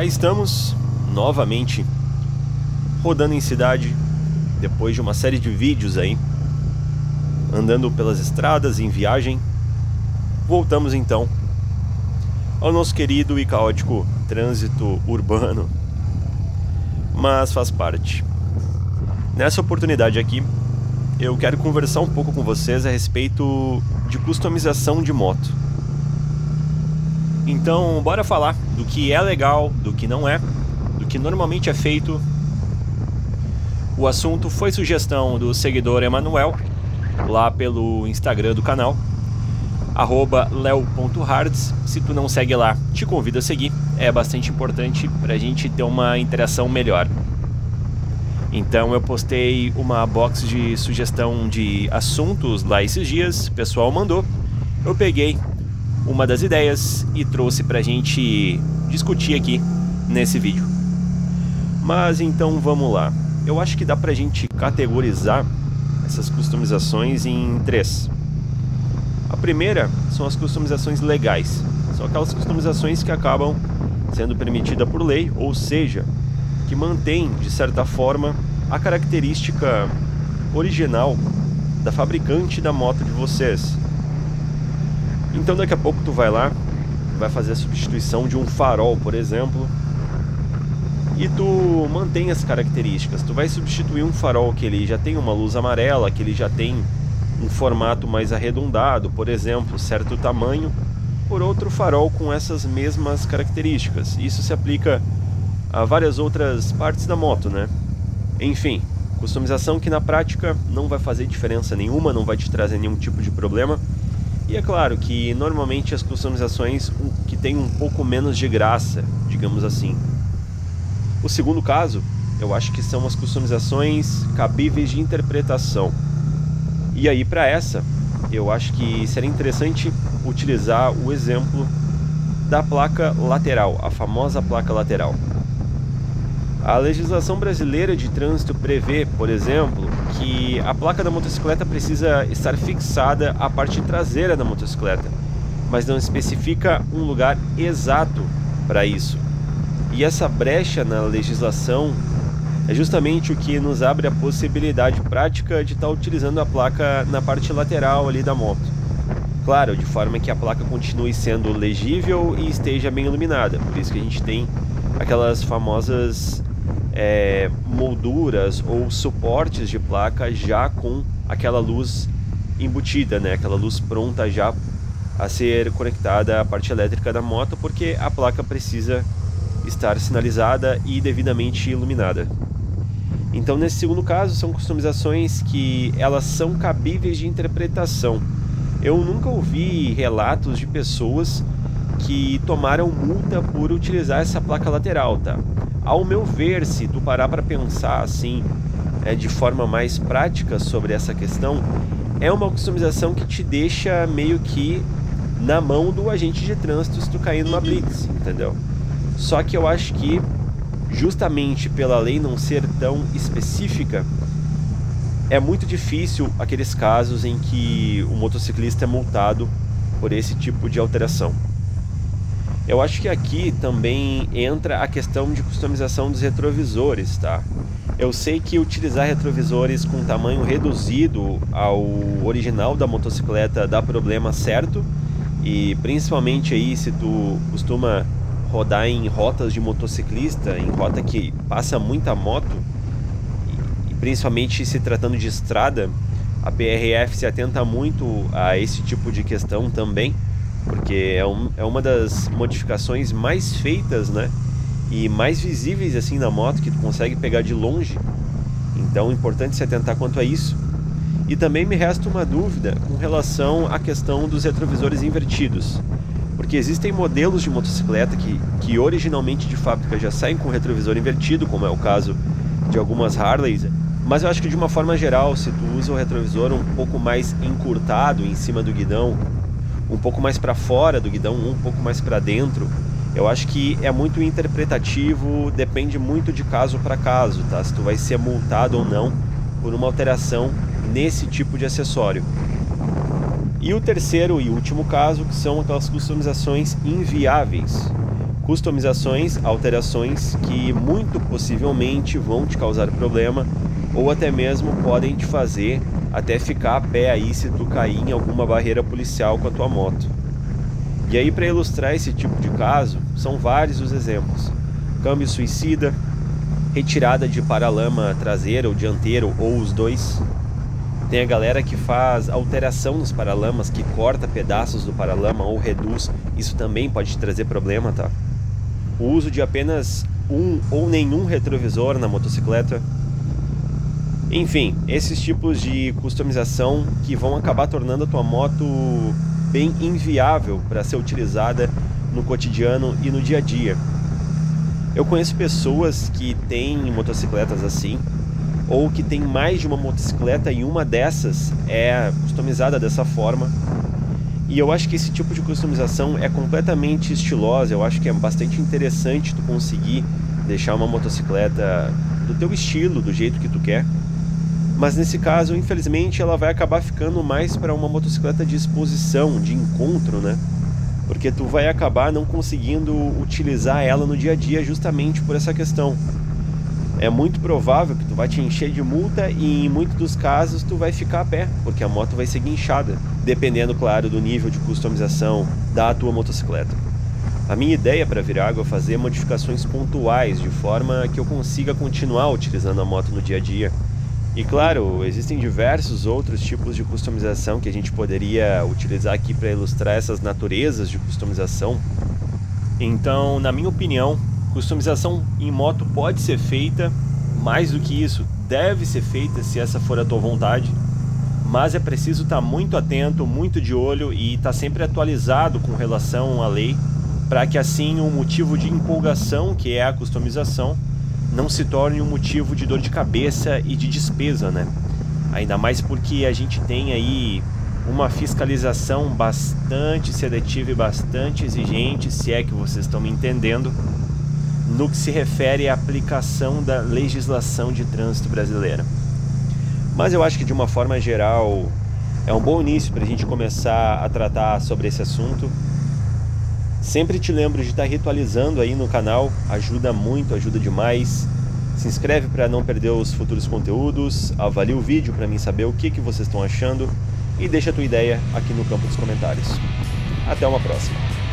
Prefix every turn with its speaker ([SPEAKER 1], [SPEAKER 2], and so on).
[SPEAKER 1] estamos novamente rodando em cidade depois de uma série de vídeos aí, andando pelas estradas em viagem. Voltamos então ao nosso querido e caótico trânsito urbano, mas faz parte. Nessa oportunidade aqui, eu quero conversar um pouco com vocês a respeito de customização de moto. Então, bora falar do que é legal, do que não é, do que normalmente é feito. O assunto foi sugestão do seguidor Emanuel, lá pelo Instagram do canal, @leo.hards. Se tu não segue lá, te convido a seguir. É bastante importante pra gente ter uma interação melhor. Então eu postei uma box de sugestão de assuntos lá esses dias, o pessoal mandou. Eu peguei uma das ideias e trouxe pra gente discutir aqui nesse vídeo. Mas então vamos lá. Eu acho que dá pra gente categorizar essas customizações em três. A primeira são as customizações legais. São aquelas customizações que acabam sendo permitidas por lei, ou seja, que mantém, de certa forma, a característica original da fabricante da moto de vocês. Então daqui a pouco tu vai lá, vai fazer a substituição de um farol, por exemplo, e tu mantém as características. Tu vai substituir um farol que ele já tem uma luz amarela, que ele já tem um formato mais arredondado, por exemplo, certo tamanho, por outro farol com essas mesmas características. Isso se aplica a várias outras partes da moto, né? Enfim, customização que na prática não vai fazer diferença nenhuma, não vai te trazer nenhum tipo de problema. E é claro que normalmente as customizações que tem um pouco menos de graça, digamos assim. O segundo caso, eu acho que são as customizações cabíveis de interpretação. E aí para essa, eu acho que seria interessante utilizar o exemplo da placa lateral, a famosa placa lateral. A legislação brasileira de trânsito prevê, por exemplo, que a placa da motocicleta precisa estar fixada à parte traseira da motocicleta, mas não especifica um lugar exato para isso. E essa brecha na legislação é justamente o que nos abre a possibilidade prática de estar utilizando a placa na parte lateral ali da moto. Claro, de forma que a placa continue sendo legível e esteja bem iluminada. Por isso que a gente tem aquelas famosas molduras ou suportes de placa já com aquela luz embutida, né? Aquela luz pronta já a ser conectada à parte elétrica da moto, porque a placa precisa estar sinalizada e devidamente iluminada. Então, nesse segundo caso, são customizações que elas são cabíveis de interpretação. Eu nunca ouvi relatos de pessoas que tomaram multa por utilizar essa placa lateral, tá? Ao meu ver, se tu parar para pensar assim, de forma mais prática sobre essa questão, é uma customização que te deixa meio que na mão do agente de trânsito se tu cair numa blitz, entendeu? Só que eu acho que, justamente pela lei não ser tão específica, é muito difícil aqueles casos em que o motociclista é multado por esse tipo de alteração. Eu acho que aqui também entra a questão de customização dos retrovisores, tá? Eu sei que utilizar retrovisores com tamanho reduzido ao original da motocicleta dá problema certo, e principalmente aí se tu costuma rodar em rotas de motociclista, em rota que passa muita moto, e principalmente se tratando de estrada, a PRF se atenta muito a esse tipo de questão também, porque é uma das modificações mais feitas, né, e mais visíveis assim na moto, que tu consegue pegar de longe. Então é importante se atentar quanto a isso. E também me resta uma dúvida com relação à questão dos retrovisores invertidos, porque existem modelos de motocicleta que originalmente de fábrica já saem com retrovisor invertido, como é o caso de algumas Harleys, mas eu acho que de uma forma geral, se tu usa o retrovisor um pouco mais encurtado em cima do guidão, um pouco mais para fora do guidão, um pouco mais para dentro, eu acho que é muito interpretativo, depende muito de caso para caso, tá? Se tu vai ser multado ou não por uma alteração nesse tipo de acessório. E o terceiro e último caso, que são aquelas customizações inviáveis. customizações, alterações que muito possivelmente vão te causar problema ou até mesmo podem te fazer até ficar a pé aí se tu cair em alguma barreira policial com a tua moto. E aí, para ilustrar esse tipo de caso, são vários os exemplos: câmbio suicida, retirada de paralama traseira ou dianteiro ou os dois. Tem a galera que faz alteração nos paralamas, que corta pedaços do paralama ou reduz. Isso também pode te trazer problema, tá? O uso de apenas um ou nenhum retrovisor na motocicleta. Enfim, esses tipos de customização que vão acabar tornando a tua moto bem inviável para ser utilizada no cotidiano e no dia a dia. Eu conheço pessoas que têm motocicletas assim, ou que tem mais de uma motocicleta e uma dessas é customizada dessa forma. E eu acho que esse tipo de customização é completamente estilosa. Eu acho que é bastante interessante tu conseguir deixar uma motocicleta do teu estilo, do jeito que tu quer. Mas nesse caso, infelizmente, ela vai acabar ficando mais para uma motocicleta de exposição, de encontro, né? Porque tu vai acabar não conseguindo utilizar ela no dia a dia justamente por essa questão. É muito provável que tu vai te encher de multa e em muitos dos casos tu vai ficar a pé, porque a moto vai ser guinchada, dependendo, claro, do nível de customização da tua motocicleta. A minha ideia para Virago é fazer modificações pontuais, de forma que eu consiga continuar utilizando a moto no dia a dia. E claro, existem diversos outros tipos de customização que a gente poderia utilizar aqui para ilustrar essas naturezas de customização. Então, na minha opinião, customização em moto pode ser feita, mais do que isso, deve ser feita se essa for a tua vontade, mas é preciso estar muito atento, muito de olho e estar sempre atualizado com relação à lei, para que assim o motivo de empolgação, que é a customização, não se torne um motivo de dor de cabeça e de despesa, né? Ainda mais porque a gente tem aí uma fiscalização bastante seletiva e bastante exigente, se é que vocês estão me entendendo, no que se refere à aplicação da legislação de trânsito brasileira. Mas eu acho que de uma forma geral é um bom início para a gente começar a tratar sobre esse assunto. Sempre te lembro de estar ritualizando aí no canal, ajuda muito, ajuda demais. Se inscreve para não perder os futuros conteúdos, avalie o vídeo para mim saber o que vocês estão achando e deixa a tua ideia aqui no campo dos comentários. Até uma próxima!